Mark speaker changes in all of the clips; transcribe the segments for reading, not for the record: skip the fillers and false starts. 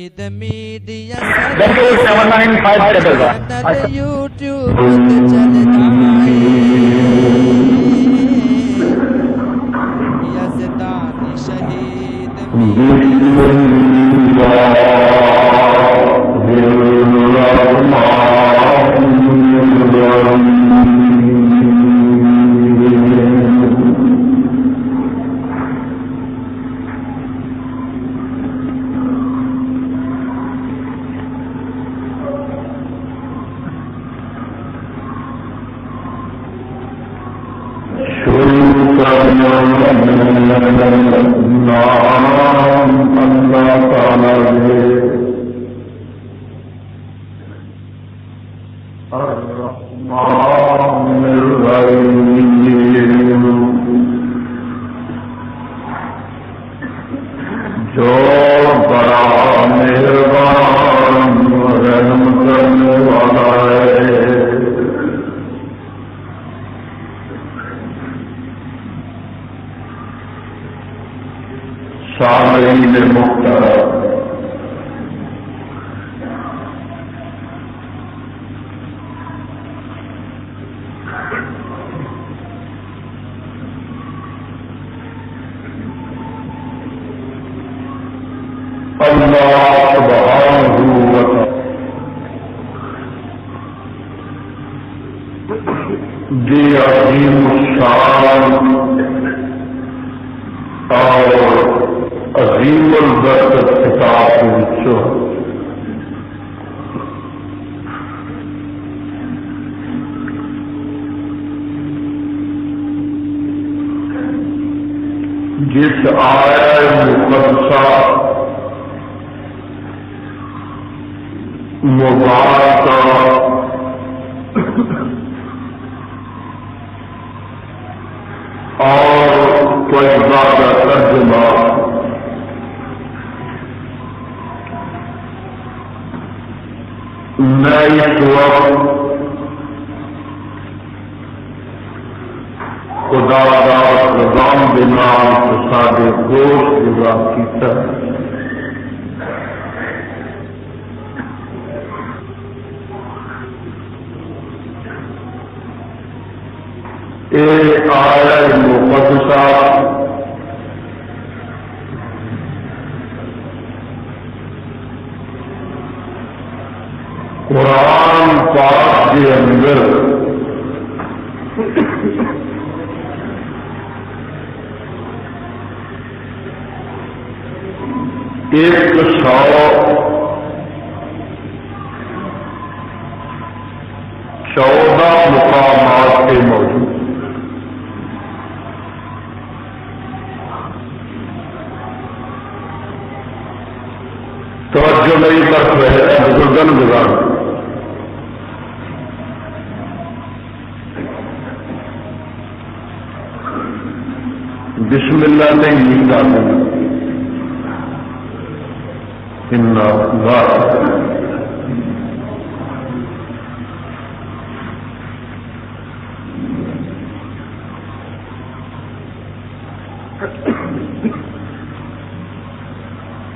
Speaker 1: Media YouTube Yazdani شہید
Speaker 2: عظیم الشان اور عظیم البرکت خطاب وچوں جس آیت مقدسہ مبارکہ اور کوئی زیادہ ترجمہ میں اس وقت خدا دا رضام کے نام تو سارے دوست جدا کیتا ایک آیت مقدسہ قرآن پاک کے اندر ایک 114 مقامات کے موجود توجہ نہیں کر رہے بزرگن گزار بسم اللہ نہیں نیند آتی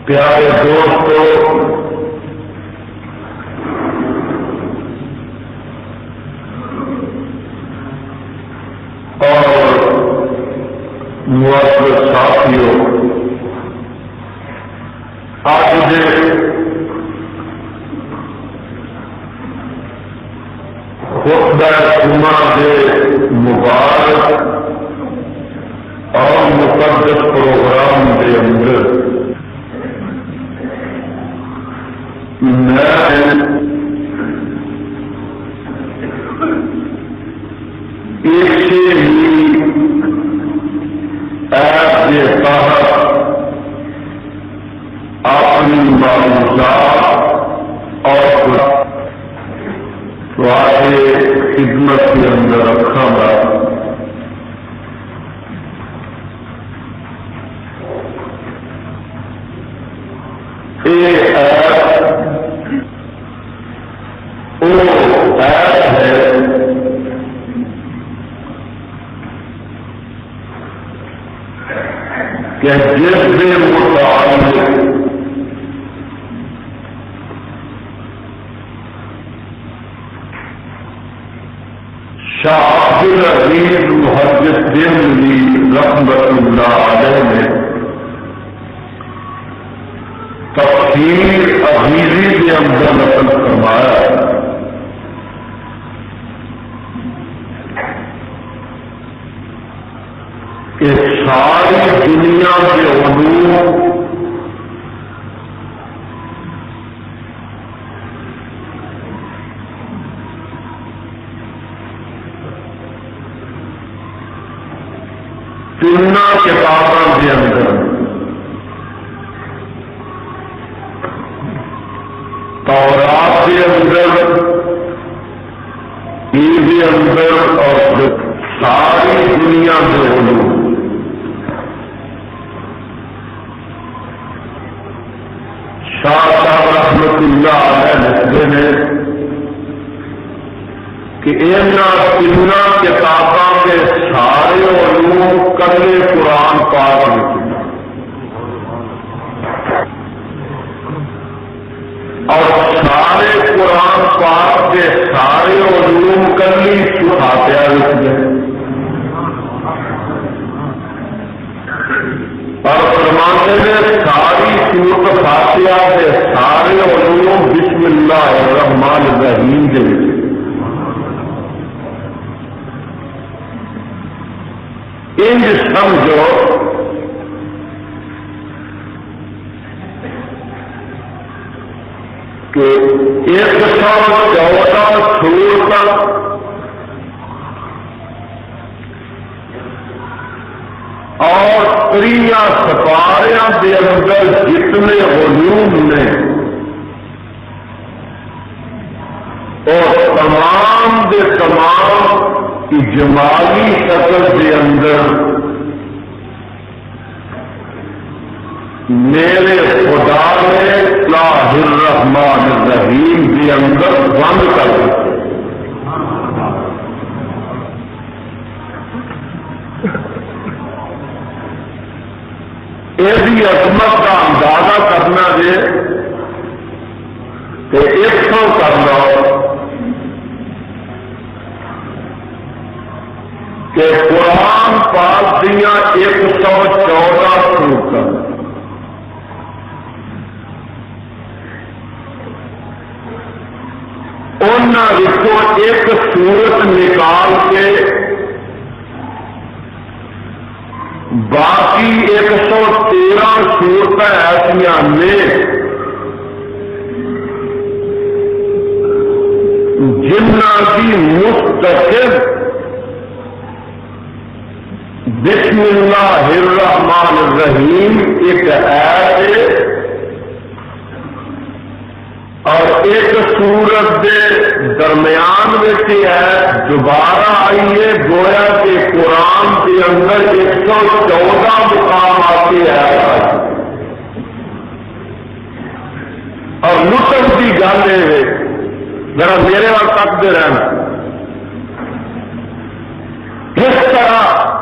Speaker 2: پیارے دوستو اور معزز ساتھیوں، آج دے خطبہ جمعہ دے مبارک اور مقدس پروگرام دے اندر اپنی معلومات اور خدمت کے اندر رکھا گا. کہ جس کے متعلق شاہ عزیز محدث دہلوی رحمۃ اللہ علیہ نے تفسیر عزیزی کے اندر نقل فرمایا کہ ساری دنیا کے علوم تین کتابوں کے اندر تورات کے اندر کے اندر اور ساری دنیا کے علوم شاہ صاحب رحمت اللہ علیہ لکھتے ہیں کہ ان تین کتابوں کے سارے علوم کلے قرآن پاک میں اور سارے قرآن پاک کے سارے علوم کلی فاتحہ لکھ گئے اور فرماتے ہیں ساری سورت فاتحہ کے سارے علوم بسم اللہ الرحمن الرحیم کے لکھے انج سمجھو کہ 114 سورت اور 30 سپاریاں کے اندر جتنے علوم نے اور تمام کے تمام اجمالی شکل کے اندر میرے خدا نے اللہ الرحمن الرحیم کے اندر بند کر دیتے یہ عظمت کا اندازہ کرنا ہے کہ 100 کر لو کہ قرآن پاک دیا 114 سورتیں انہوں ایک سورت نکال کے باقی 113 سورتیں ایسا نے جنہ کی مستقل بسم اللہ الرحمن الرحیم ایک ہے اور ایک سورت کے درمیان میں ہے دوبارہ آئیے گویا کہ قرآن کے اندر 114 مقام آتے ہیں اور لطف کی گل ہے ذرا میرے وقت تکتے رہنا کس طرح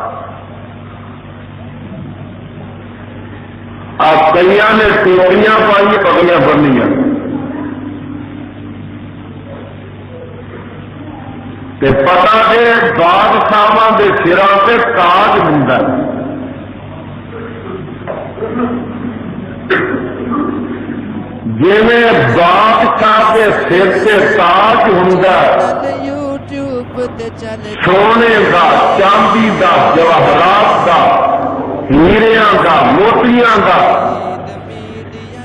Speaker 2: آپ کئی نے ٹوپیاں پائی پگڑیاں بننیاں پتا ہے بادشاہ کے سراں سے تاج ہوں جی بادشاہ کے سر سے تاج ہوں سونے کا چاندی کا جواہرات کا ہیریاں کا موتیاں کا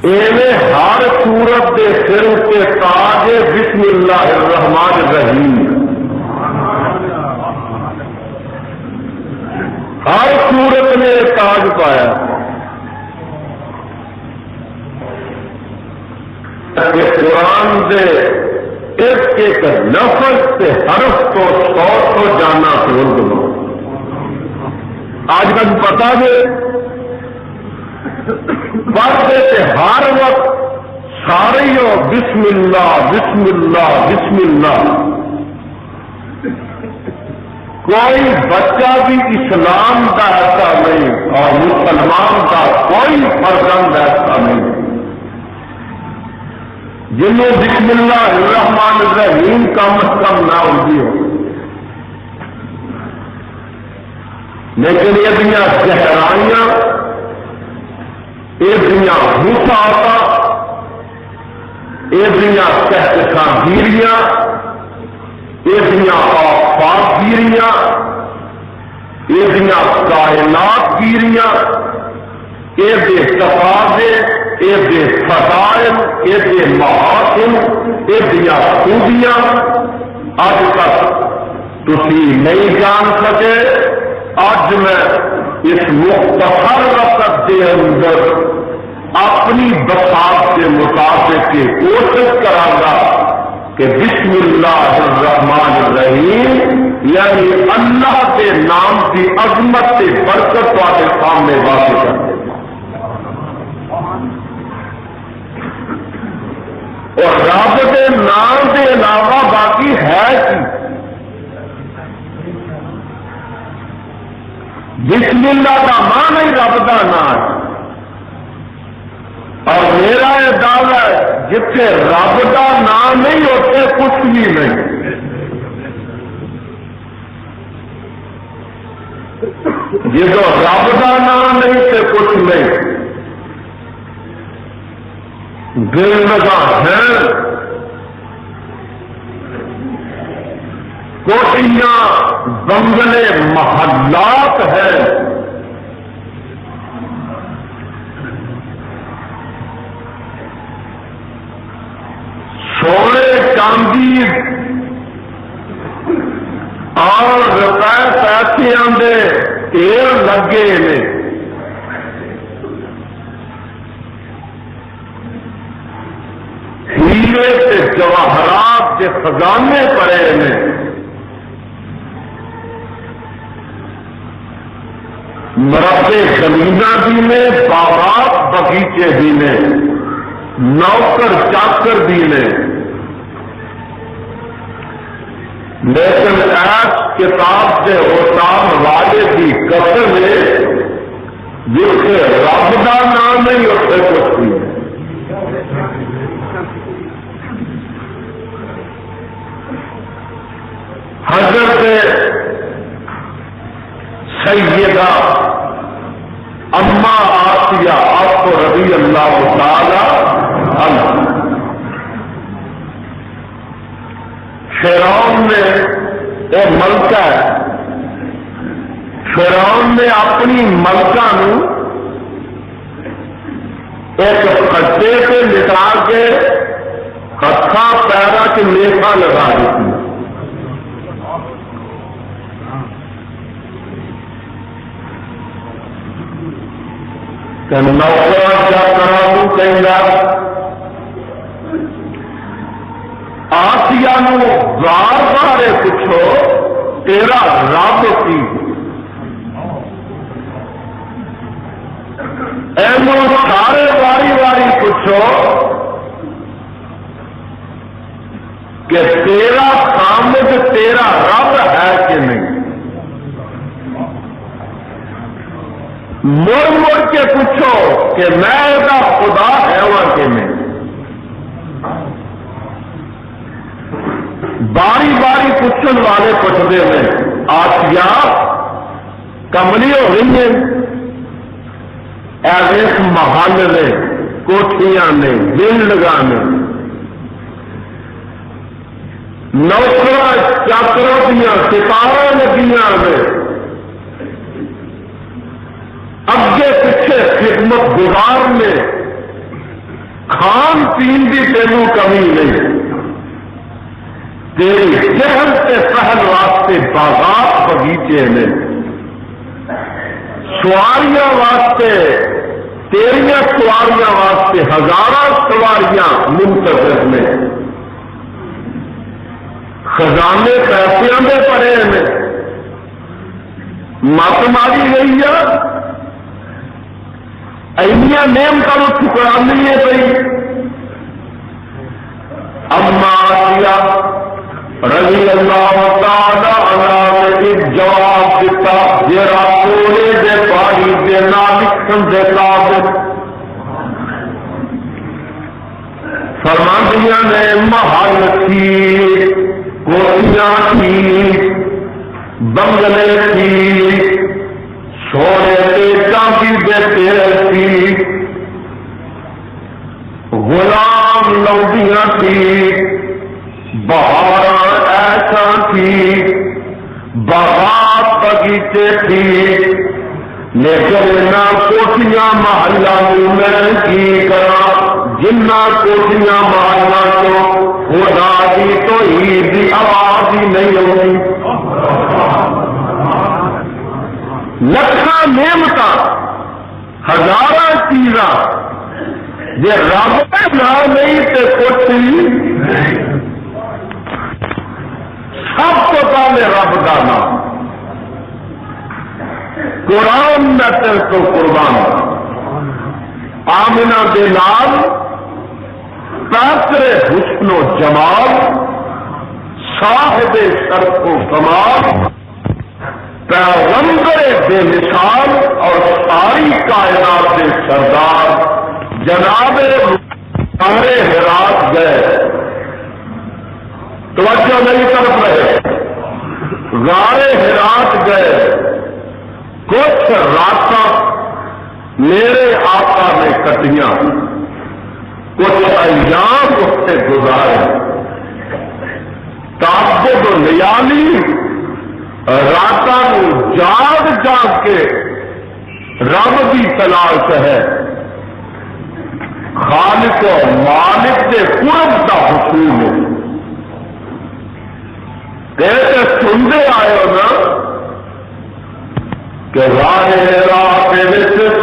Speaker 2: ایویں ہر سورت کے سر کے تاج بسم اللہ الرحمن الرحیم ہر سورت نے تاج پایا کہ قرآن کے ایک ایک لفظ سے حرف کو 100 جانا کھول دو آج کل پتا ہے پڑھتے تھے ہر وقت سارے ہو بسم اللہ بسم اللہ بسم اللہ کوئی بچہ بھی اسلام کا ایسا نہیں اور مسلمان کا کوئی فرزند ایسا نہیں جنہیں بسم اللہ الرحمن الرحیم کم از کم نہ ہوتی ہو لیکن یہ گہرائیاں، یہ وسعت، یہ کہکشاں، یہ آفاق گیریاں، یہ کائنات گیریاں، یہ تقاضے، یہ فضائل، یہ محاسن، یہ خوبیاں اج تک تسی نہیں جان سکے. اج میں اس مختصر وقت کے اندر اپنی بساط کے مطابق کی کوشش کروں گا کہ بسم اللہ الرحمن الرحیم یعنی اللہ کے نام کی عظمت سے برکت والے سامنے واضح کر دیں. اور رب کے نام کے علاوہ باقی ہے کی؟ بسم اللہ کا معنی ہی رب کا نام ہے. اور میرا یہ دعویٰ ہے جتنے رب کا نام نہیں ہوتے کچھ بھی نہیں. جدو رب کا نام نہیں تو کچھ نہیں. دل لگا ہے کوٹیاں بنگلے محلات ہیں. سونے چاندی اور روپے پیسے آدھے تیل لگے نے. ہیرے کے جواہرات کے خزانے پڑے نے. مربے زمینہ بھی نے، باغات بغیچے بھی نے، نوکر چاکر بھی نے. لیکن ایس کتاب سے اوتار والے کی قسم ہے جس سے رب کا نام نہیں ہوتے کچھ بھی. حضرت سیدہ اما آسیہ آپ کو رضی اللہ تعالی عنہ، فرعون نے ایک ملکہ ہے، فرعون نے اپنی ملکہ نو ایک کٹے سے لٹا کے ہتھا پیرا کے میخا لگا دیتی. کہ نوکر کیا کرا تو کہیں آسیہ نو بار بار پوچھو تیرا رب کی. اینو سارے واری واری پوچھو کہ تیرا خامد تیرا رب ہے کہ نہیں. مڑ مڑ کے پوچھو کہ میں کا خدا ہے وہ کہ نہیں. باری باری پوچھنے والے پوچھتے ہیں. آسیہ کملی ہو رہی ہیں، ایس محل نے، کوٹھیاں نے، بلڈنگاں نے، نوکر چاکروں دیا ستارہ لگیاں نے، اگے پیچھے خدمت گزار نے، کھان پین کی تینوں کمی نہیں. تیری صحت سے سہل واسطے باغات بغیچے نے، سواریاں واسطے تیریاں سواریاں واسطے ہزاروں سواریاں منتظر نے. خزانے پیسوں میں پڑے نے. مت ماری گئی ہے اینیاں نعمتوں ٹھکرانی ہے پی. اما آسیہ رضی اللہ تعالی عنہ نے ایک جواب دیتا جڑا کوڑے دے پانی دے نہ لکھن دے قابل. فرماندیاں نے محل تھی، کوٹیاں تھی، بنگلے تھی، کے تیرے تھی، غلام لوڈیاں تھی، بہار ایسا تھی، باغات بغیچے تھی، لیکن کوٹیاں محلہ میں کی کرا، جنہ کوٹیاں محلہ کو خدا دی تو عید کی آواز ہی نہیں ہوتی، لکھاں نعمت ہزاراں چیزاں جی رب کا نام نہیں تو کچھ سب تو پہلے رب کا نام، قرآن میں تیرے تو قربان، آمنہ دے نال تاثر حسن و جمال، صاحب شرف و کمال، پیغمبر بے مثال اور ساری کائنات کے سردار جناب سارے ہرات گئے، توجہ نہیں طرف رہے، غارے ہرات گئے، کچھ راتاں میرے آقا نے کٹیاں، کچھ ایام اس سے گزارے، تعبد و نیالی راتاں جاگ جاگ کے رب کی تلاش ہے، خالق و مالک کے قرب کا حصول ہے، کہتے سنتے آئے ہو نا کہ رات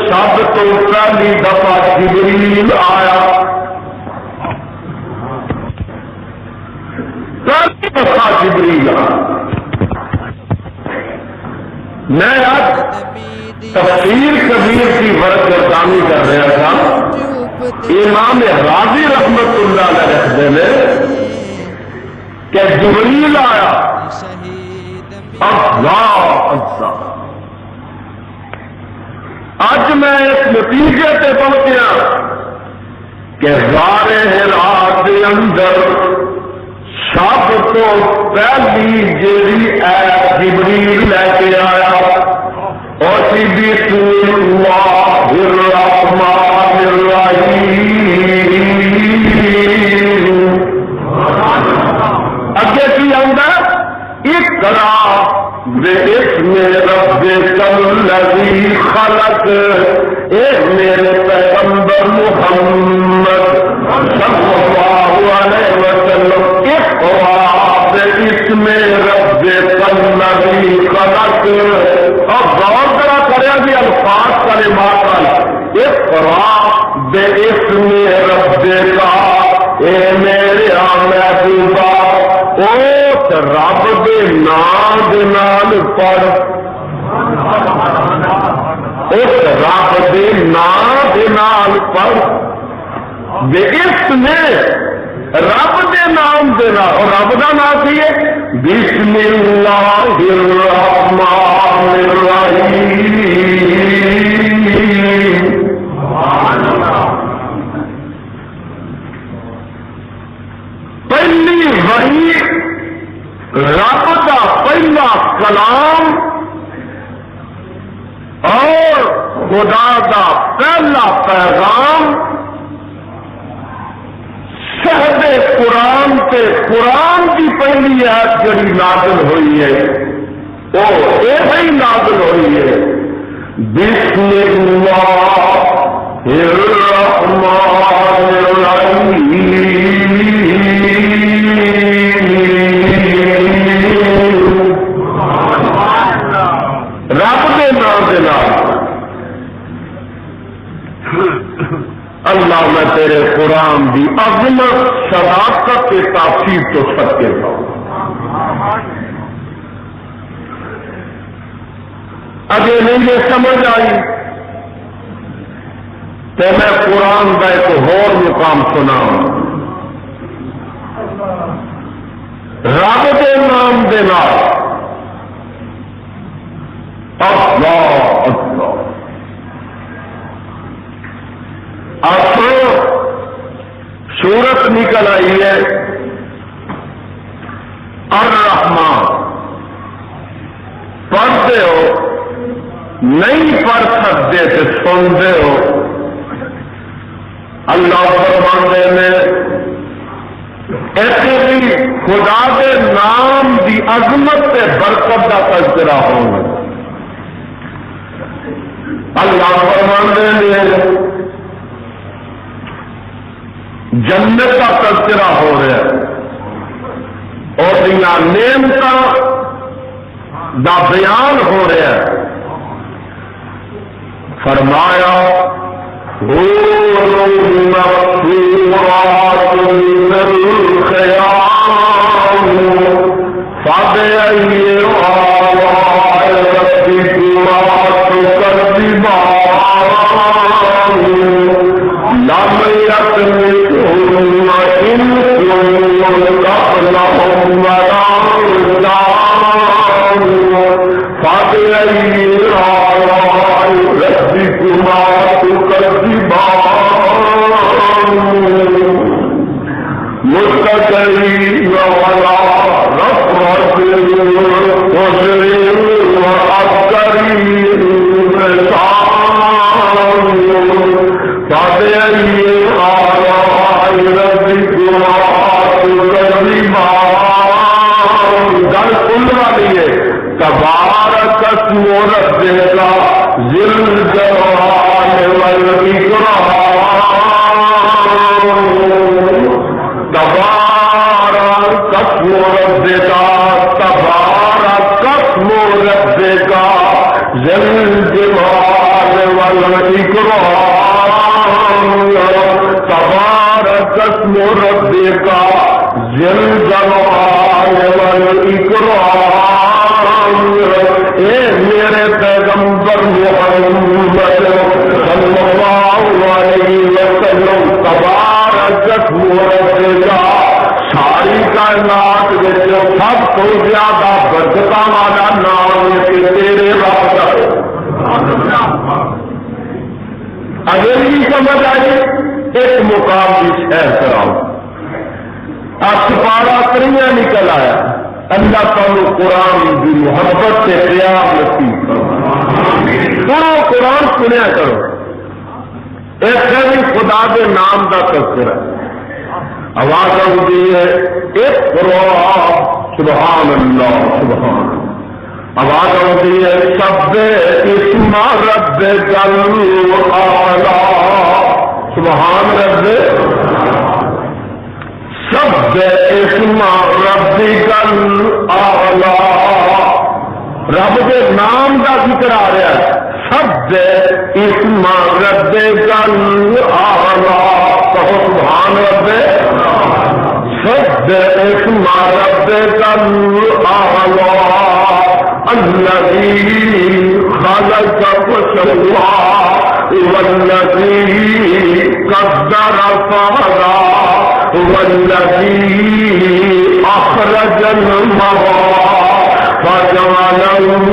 Speaker 2: سب تو پہلی دفعہ جبریل آیا، پہلی دفعہ جبریل آیا۔ میں آج تفسیر کبیر کی ورقانی کر رہا تھا، امام راضی رحمت اللہ علیہ رکھتے ہیں کہ جبریل آیا، اللہ اج میں اس نتیجے سے پہنچیا کہ غار ہرا کے اندر سب تو پہلی جیڑی ایت جبریل لے کے آیا اور بسم اللہ الرحمن الرحیم، اگے کی آندا اقرا باسم ربک الذی خلق، اے میرے پیغمبر محمد صلی اللہ علیہ وسلم، اقرا باسم ربک الذی خلق، اور غور کرا کریا بھی الفاظ کلمات والا، اقرا باسم ربک، اے میرے محبوبہ اس رب دے نام دے نال پڑھ، اس رب دے نام دے نال پڑھ، باسم رب دے نام دے نال، اور رب دا نام کی ہے بسم اللہ الرحمن الرحیم۔ پہلی وحی رب کا پہلا کلام اور خدا کا پہلا پیغام شہد قرآن سے قرآن کی پہلی آیت جڑی نازل ہوئی ہے وہ ایسے ہی نازل ہوئی ہے بسم اللہ الرحمن الرحیم، رب کے نام کے نام۔ اللہ میں تیرے قرآن کی عظمت صداقت کے تاثیر تو سب کے پاؤں، اگے نہیں یہ سمجھ آئی تو میں قرآن کا ایک اور مقام سنا، رب کے نام دے نال، اللہ اللہ۔ اب سورت نکل آئی ہے الرحمن، پڑھتے ہو نہیں پڑھ سکتے تو سنتے ہو اللہ فرماندے نے ایسے بھی خدا کے نام دی عظمت تے برکت کا تذکرہ ہونا. اللہ فرماندے نے جنت کا تذکرہ ہو رہا ہے اور نعمتوں دا بیان ہو رہا ہے. فرمایا ساری کائنات سب تو زیادہ برکت والا نام تیرے رب کا. اگر بھی سمجھ آئی ایک مقام کی شہر کراؤ پارا کریاں نکل آیا. اللہ تعالی قرآن کی محبت سے پیار نصیب کرو. قرآن سنیا کرو. ایسے بھی خدا کے نام کا تذکرہ آواز آتی ہے ایک سبحان اللہ سبحان. آواز آتی ہے سب اسم رب کل اعلی سبحان رب سب اسم رب کل اعلی. رب کے نام کا ذکر آ رہا ہے. سب اسم رب کل اعلی سبحان رب سب اسم رب کل اعلی الذی خلق فسوى والذی قدر فہدى والذی اخرج المرعى فجعله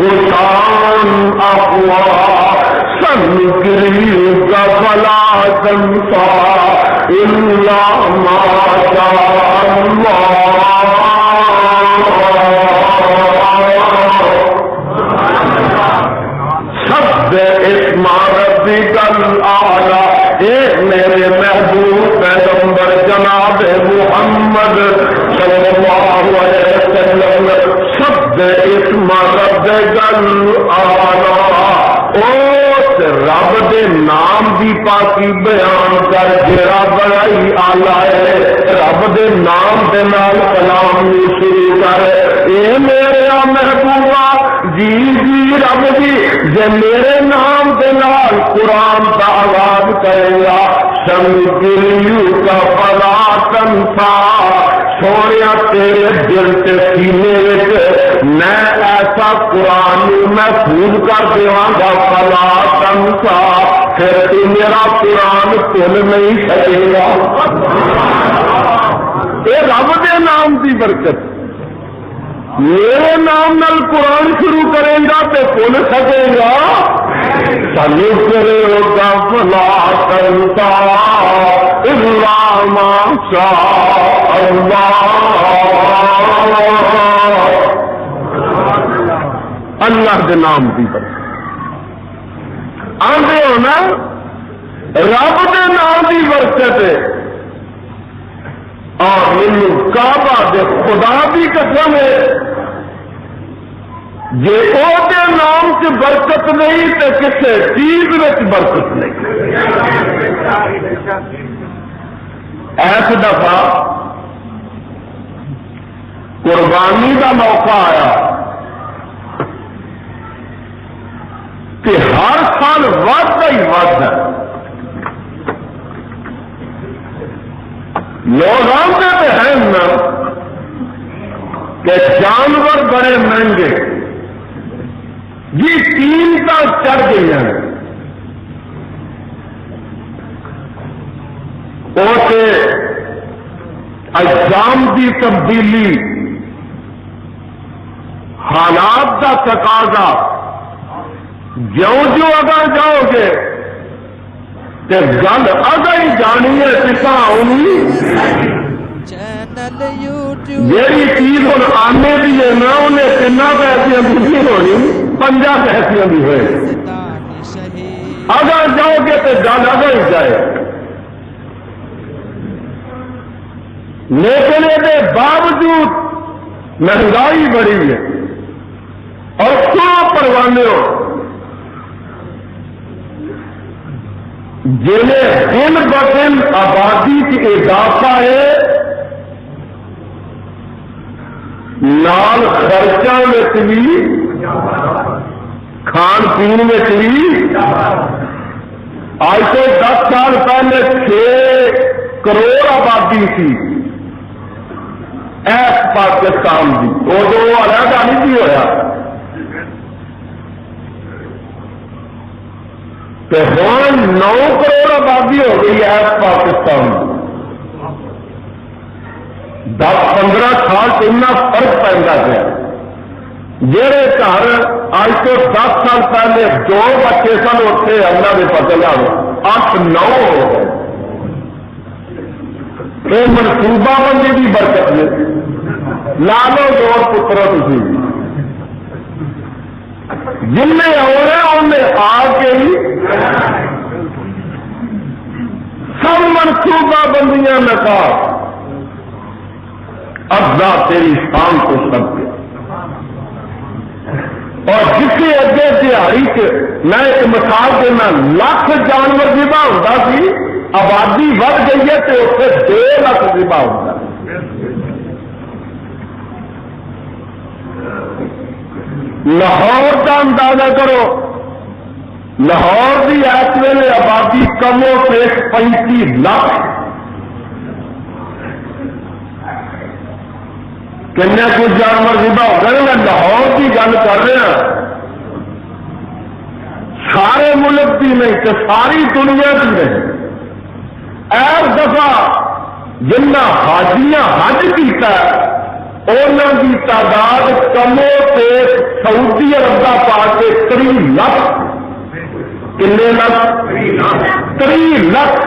Speaker 2: غثاء احوى سنقرئك فلا تنسى الا ما شاء الله. سب اسم ربک الاعلی. ایک میرے محبوب پیغمبر جناب محمد صلی اللہ علیہ وسلم سب اسم ربک الاعلی. اس رب دے نام دی پاکی بیان کر جڑا بڑا ہی آلہ ہے. رب دے نام دے نال کلام شروع کر. اے میرے محبوبہ جی جی رب جی جے میرے نام دے نال قرآن کا آغاز کرے گا سنگریو کا فلا تنسا. سونے تیرے دل کے سینے میں ایسا قرآن محفوظ کر دیواں گا فلا تنسا. پھر تو میرا قرآن بھول نہیں سکے گا. یہ رب دے نام کی برکت. میرے نام نال قرآن شروع کرے گا تو بھول سکے گا. سنو کرے گا فلا تنسا الا ما شاء اللہ. اللہ کے نام کی برکت. آندے ہونا رب دے نام دی برکت ہے اور مینو کعبہ دے خدا دی قسم ہے جے او دے نام سے برکت نہیں تو کسی چیز میں برکت نہیں. ایس دفعہ قربانی کا موقع آیا کہ ہر سال ودتا ہی ود ہے. لوگ آتے تو ہیں نا کہ جانور بڑے مہنگے یہ قیمتیں چڑھ گئی ہیں. اسے اجسام کی تبدیلی حالات کا تقاضا جو اگر جاؤ گے تو گل اگر ہی جانی ہے کساں آنی جیڑی چیز ہوں آنے کی ہے نا انہیں تین پیسے کی نہیں ہونی 50 پیسے بھی ہوئے. اگر جاؤ گے تو گل اگر ہی جائے. لیکن یہ باوجود مہنگائی بڑی ہے اور کیوں پروانے ہو جنہیں دن بدن آبادی کی اضافہ ہے نال خرچہ میں بھی کھان پین میں بھی. آج سے 10 سال پہلے 6 کروڑ آبادی تھی ایس پاکستان کی وہ تو علیحدہ نہیں بھی ہوا تو ہوں 9 کروڑ آبادی ہو گئی ایس پاکستان کی. 10-15 سال سے اتنا فرق پہنتا گیا. جہے گھر اج تو 10 سال پہلے 2 بچے سن اتنے اللہ نے پتہ لگا 8-9 ہو گئے. یہ منصوبہ بندی کی برکت ہے. لالو دور پترا تھی جن میں آنا انہیں آ کے ہی سب منصوبہ بندیاں نکال افزا تیری شان کو سب کے. اور جسے اگے دہاڑی سے میں ایک مثال دینا 1 لاکھ جانور ذبح ہوتا سی آبادی بڑھ گئی ہے تو اسے 2 لاکھ ذبح ہوتا. لاہور کا اندازہ کرو لاہور کی اس ویلے آبادی کم و بیش 35 لاکھ. کن کچھ جانور ذبح ہو گئے. میں لاہور کی گل کر رہا سارے ملک کی نہیں تو ساری دنیا کی نہیں. ایس دفعہ جنہ حاجیاں حج کیتا انہوں کی تعداد کم و بیش سعودی عرب کا پا کے 30 لاکھ. کنے لاکھ 30 لاکھ.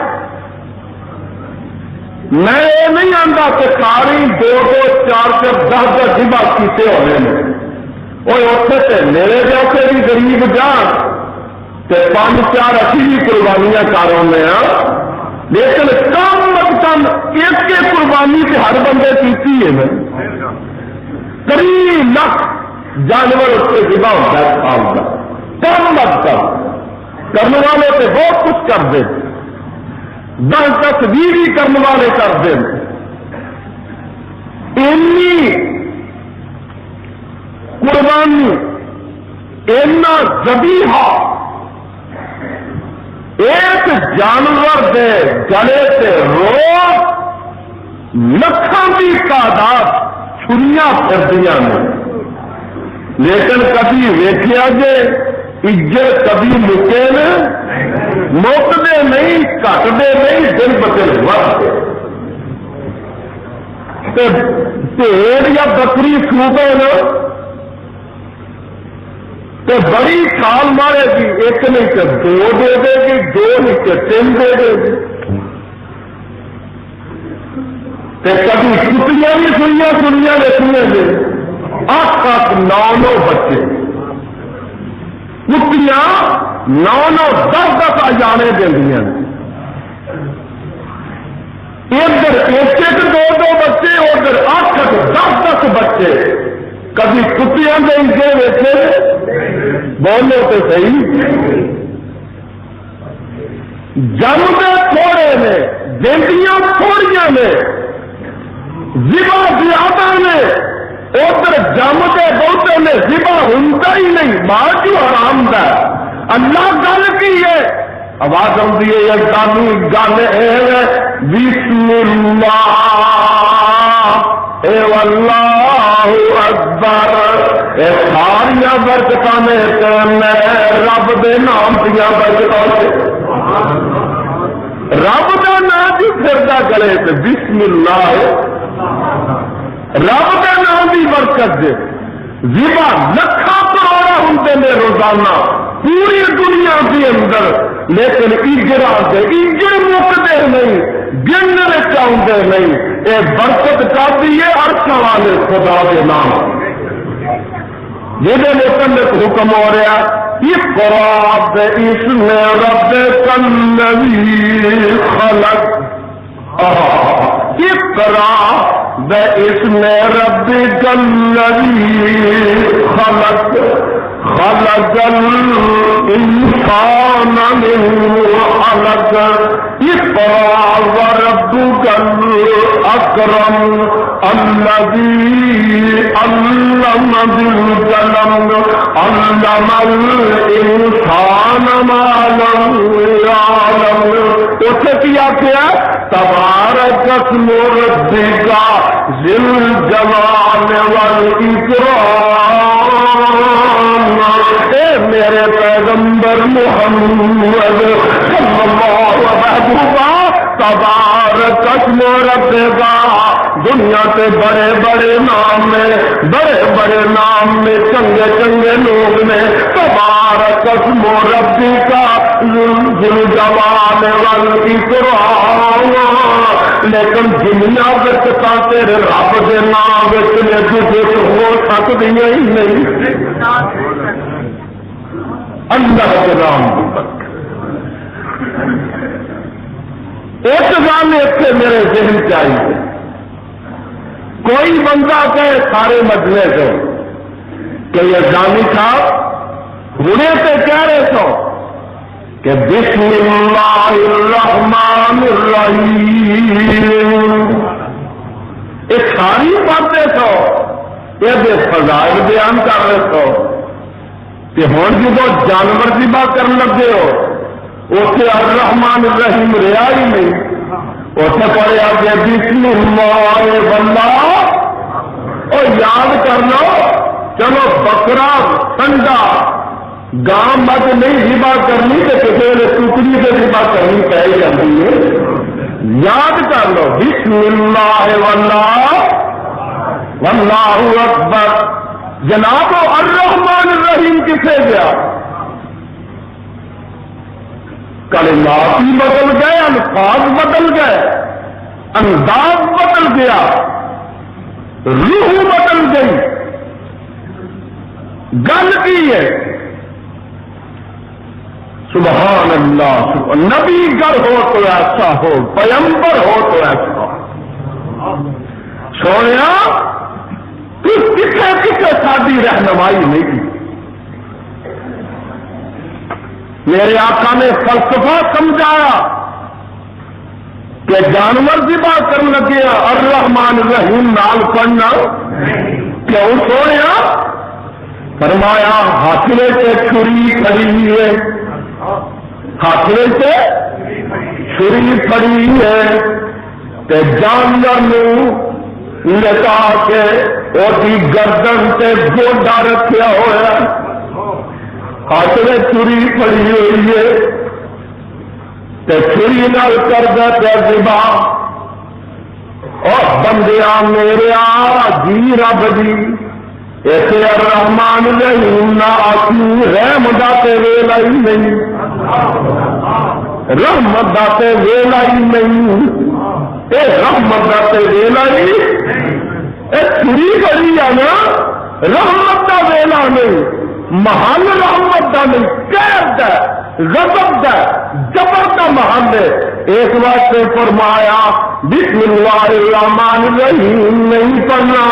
Speaker 2: میں یہ نہیں آتا کہ ساری 2-2, 4-4, 10 ذبح کیتے ہونے ہیں. وہ اتنے سے میرے جیسے بھی غریب جان کہ 5-4 اسی بھی قربانیاں کر رہے ہیں. لیکن کم از کم ایک قربانی سے ہر بندے کیتی ہے نا 30 لاکھ جانور اس سے ذبح ہوتا ہے سال کا. کم از کم کرنے والے تو بہت کچھ کر دیں 10 تصویر ہی کرنے والے کر دیں. اینی قربانی اینا ذبیحہ ایک جانور دے گلے سے روز لکھوں کی تعداد چھریاں پھردیاں نے. لیکن کبھی ویکھیا جے عزت کبھی مکے نے مکتے نہیں گھٹتے نہیں دن بدل وقت. بھیڑ یا بکری سوبے نا تو بڑی کھال مارے گی. ایک نہیں تو 2 دے دے گی 2 نہیں تو 3 دے دے گی. کبھی کتیاں بھی سنیاں دیکھنے گے 8-9 بچے کتیاں 9 10 آجانے دیا ادھر 1 2 بچے ادھر 8 10 بچے کبھی کتیاں دے کے ویچے بولو تو صحیح جمدے تھوڑے نے دینیاں تھوڑیاں نے ذبح زیادہ نے ادھر جمدے بہتے نے ذبح ہوتا ہی نہیں ماں کیوں حرام دا اللہ گل کی ہے آواز آتی ہے یزدانی گل ہے بسم اللہ اے واللہ اکبر اے ساریا برکتاں نے رب دے نام دیا برکتاں رب دا نام بھی پھردا کرے تے بسم اللہ رب دا نام بھی برکت دے ذبح لکھاں کروڑا ہوندے نے روزانہ پوری دنیا کے اندر لیکن اجرا دے اجر مکتے نہیں گننے چاہتے نہیں یہ برکت کرتی ہے عرش والے خدا کے نام یہ متعلق حکم ہو رہا اقرا باسم ربک الذی خلق اقرا باسم ربک الذی خلق خلق الانسان من علق اقرا وربک الاکرم الذی علم بالقلم علم الانسان ما لم یعلم اسے کیا کیا تبارک اسم ربک ذی الجلال والاکرام اے میرے پیغمبر محمد صلی اللہ علیہ وسلم تبارک اسم ربک دنیا کے بڑے بڑے نام میں بڑے بڑے نام میں چنگے چنگے لوگ میں تبارک اسم ربک ذی الجلال والاکرام لیکن دنیا برکتاں تیرے رب دے نام وچ نے کچھ ہو سکدیاں ہی نہیں اللہ کے نام کی برکت ایک گل اتنے میرے ذہن چ آئی کوئی بندہ کہے سارے مجمے سے کہ یزدانی صاحب ہنے سے کہہ رہے سو کہ بسم اللہ الرحمن الرحیم یہ ساری باتیں سو یہ فضائل بیان کر رہے سو کہ ہوں جب جانور کی بات کرنے لگے ہو اسے الرحمن الرحیم رہا ہی نہیں اسے پڑھیا کہ بسم اللہ واللہ اور یاد کر لو چلو بکرا ٹھنڈا گاں مت نہیں ذبح کرنی تو کسی نے ٹکڑی سے ذبح کرنی پی جاتی ہے یاد کر لو بسم اللہ واللہ واللہ اکبر جناب الرحمن الرحیم کسے گیا کلمات ہی بدل گئے الفاظ بدل گئے انداز بدل گیا روح بدل گئی گل کی ہے سبحان اللہ نبی گر ہو تو ایسا ہو پیمبر ہو تو ایسا ہو سویا تو کسے کسے ساری رہنمائی نہیں کی میرے آقا نے فلسفہ سمجھایا کہ جانور کی بات کرنے لگے الرحمن الرحیم نال پڑھنا کیوں سویا فرمایا حاصلے سے چھری پڑی ہے حاصلے سے چھری پڑی ہے کہ جانور لٹا کے اور گردن سے گوڈا رکھا ہوا ہاتھ میں چھری پڑی ہوئی ہے چھری نال کر دے ذبح اور بندیا میرے جی رب جی ایسے الرحمن الرحیم نہ آتی رحمت داتے ویلا ہی نہیں رحمت داتے ویلا ہی نہیں اے رحمت داتے ویلا ہی اے چھری پڑی ہے نا رحمت کا ویلا نہیں، محل رحمت کا نہیں، قید ہے، غضب کا، جبر کا محل ہے۔ ایک واسطے فرمایا بسم اللہ الرحمن الرحیم نہیں پڑھنا،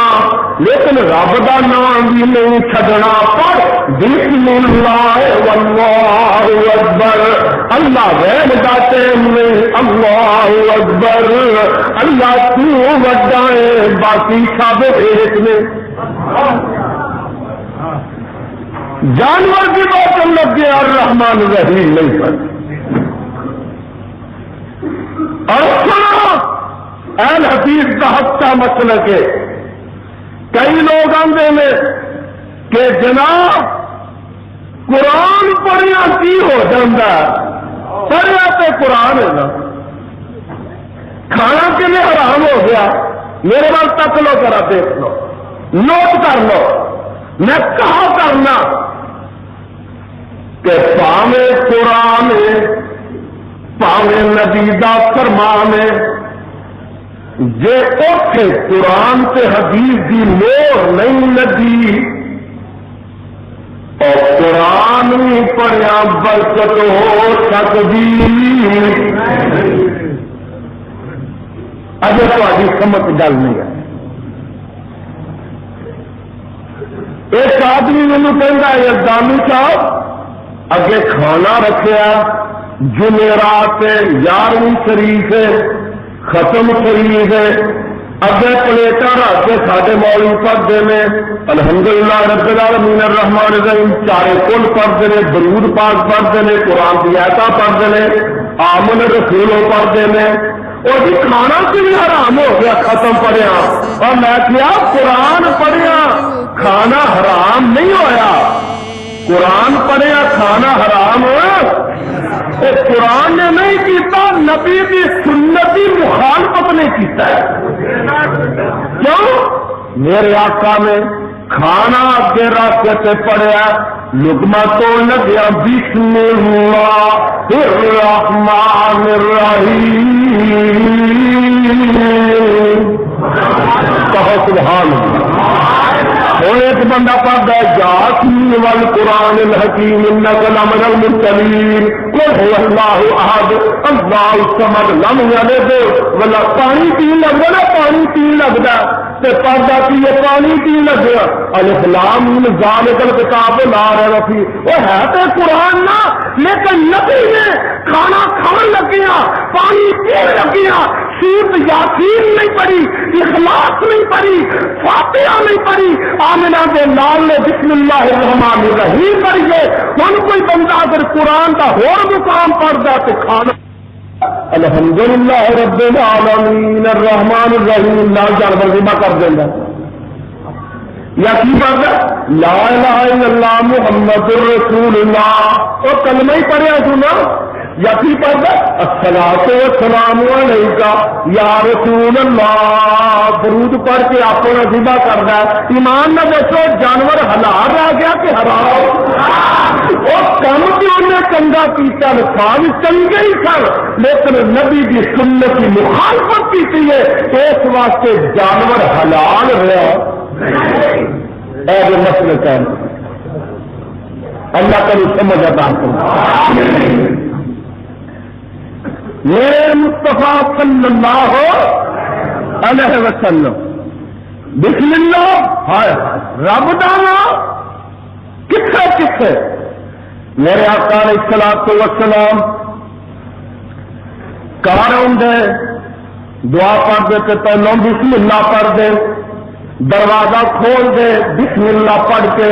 Speaker 2: لیکن رب کا نام بھی نہیں چھڈنا، پڑھ بسم اللہ واللہ اکبر، اللہ وین گاتے میں اللہ اکبر، اللہ تو وڈا ہے باقی سب ایک میں۔ جانور کی بات لگ گیا الرحمن الرحیم نہیں پڑھ۔ اور سنا اہل حدیث کا حقہ مسئلہ کے کئی لوگ آتے ہیں کہ جناب قرآن پڑھیا کی ہو جاتا ہے، پڑھیا تو قرآن ہے نا، کھانا کے لیے حرام ہو گیا، میرے بال تک لو ذرا دیکھ لو، نوٹ کر لو، میں کہا کرنا کہ پاوے قرآن پاوے نبی دا فرمان جے اوتھے قرآن سے حدیث دی مور نہیں لگی اور قرآن بھی پڑھیا برکت ہو سکتی۔ اجے تہاڈی سمجھ گل نہیں ہے۔ ایک آدمی مینوں کہندا ہے یزدانی صاحب اگے کھانا رکھیا جمعرات 11ویں شریف ختم شریف اگے پلیٹاں رکھ کے ساڈے مولوی پڑھتے ہیں الحمدللہ رب العالمین الرحمن الرحیم، چارے کل پڑھتے ہیں، درود پاک پڑھتے ہیں، قرآن کی آیتاں پڑھتے ہیں، آمن رسول پڑھتے ہیں، اور جی کھانا سے بھی حرام ہو گیا ختم پڑھیا۔ اور میں کیا قرآن پڑھیا کھانا حرام نہیں ہویا، قرآن پڑھیا کھانا حرام ہوا، قرآن نے نہیں کیتا، نبی کی سنتی مخالفت نے کیتا ہے۔ کیوں؟ میرے آقا نے کھانا اگے رکھ کے پڑھیا، لقمہ تو لگیا بسم اللہ الرحمن الرحیم، کہو سبحان اللہ۔ اور ایک بندہ پڑھتا ہے یاسین والقرآن الحکیم انک لمن المرسلین قل هو اللہ احد اللہ الصمد لم یلد ولا، پانی پی لگتا نا، پانی پی لگتا تے پڑھتا کی یہ پانی پی لگا الف لام میم ذالک الکتاب لا ریب فیہ، وہ ہے تو قرآن نا، لیکن نبی نے کھانا کھان لگیا پانی پین لگیا سورت یاسین نہیں پڑھی، اخلاص نہیں پڑھی، فاتحہ نہیں پڑھی، آمنہ کے نال نے بسم اللہ الرحمن الرحیم پڑھیے۔ ہن کوئی بندہ اگر قرآن کا ہور مقام پڑھتا تو کھانا الحمدللہ رب العالمین الرحمن الرحیم نال جانور ذبح کر دینا، یا کی پڑھتا لا الہ الا اللہ محمد الرسول اللہ، اور کلمہ ہی پڑھیا سنا، یا کی پڑھتا الصلاۃ والسلام علیکہ یا رسول اللہ، درود پڑھ کے اپنا ذبح کرنا ہے۔ ایمان نہ دیکھو جانور حلال رہ گیا کہ حرام، اور کم بھی انہیں چنگا کیتا، نقصان چنگے ہی سن، لیکن نبی کی سنت کی مخالفت کی ہے، اس واسطے جانور حلال رہا۔ ایسے مسئلے کا اللہ کا سمجھ عطا فرمائے۔ میرے مصطفیٰ صلی اللہ علیہ وسلم بسم اللہ ہائے رب دانا کتنے کتنے میرے آقا علیہ الصلوۃ والسلام کار آدھے دعا پڑھ دے تو پہلو بسم اللہ پڑھ دے، دروازہ کھول دے بسم اللہ پڑھ کے،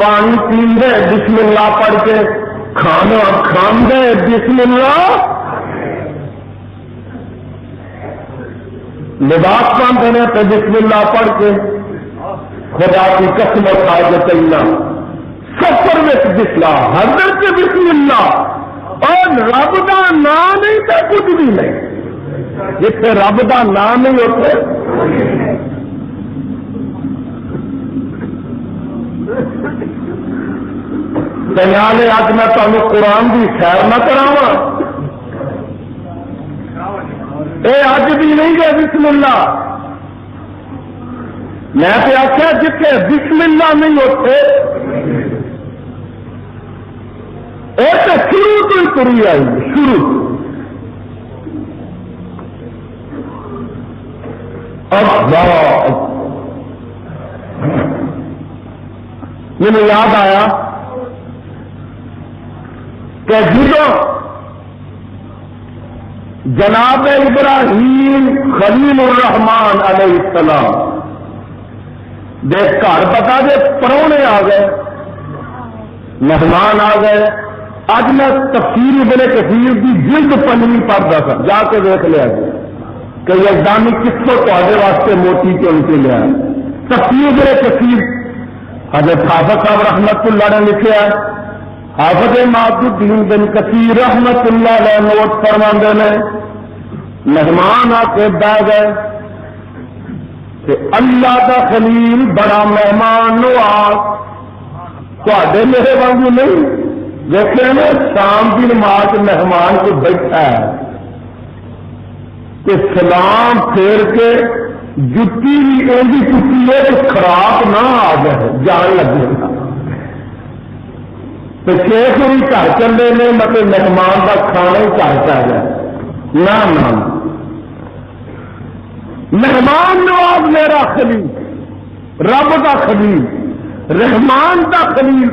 Speaker 2: پانی پی دے بسم اللہ پڑھ کے، کھانا کھان دے بسم اللہ، لباس باندھے نے تو بسم اللہ پڑھ کے، خدا کی قسم اٹھا کے چلنا، سفر میں بسم اللہ، حضرت کے بسم اللہ، اور رب کا نام نہیں تو کچھ بھی نہیں، جتنے رب کا نام نہیں ہوتے دنیا اج میں تمہیں قرآن کی سیر نہ کراوا، اے اج بھی نہیں گئے بسم اللہ، میں تو آخیا جتنے بسم اللہ نہیں ہوتے ایسے شروع تو ہی تری آئی شروع مجھے یاد آیا کہ جدو جناب ابراہیم خلیل الرحمان علیہ السلام دیکھ گھر پتا دے پرونے آ گئے مہمان آ گئے. اج میں تفسیر ابن کثیر کی جلد 5 پڑھتا تھا جا کے دیکھ لیا جی کہ یزدانی کس کو تے واسطے موٹی کے ان کے لیا تفسیر ابن کثیر حضرت حافظ صاحب رحمت اللہ نے لکھا ہے. حافظ معبد الدین بن کثیر رحمت اللہ علیہ نوٹ فرماندے نے مہمان آ کے بہ گئے کہ اللہ کا خلیل بڑا مہمان نواز تے میرے وانگو نہیں دیکھے نا شام کی نماز مہمان کو بیٹھا ہے کہ سلام پھیر کے جتی بھی ایسی چکی ہے کہ خراب نہ آ جائے جان لگے گا تو شیخ بھی گھر چلے نے مطلب مہمان کا کھانا ہی گھر چ جائے نہ مہمان نواز میرا خلیل رب کا خلیل رحمان کا خلیل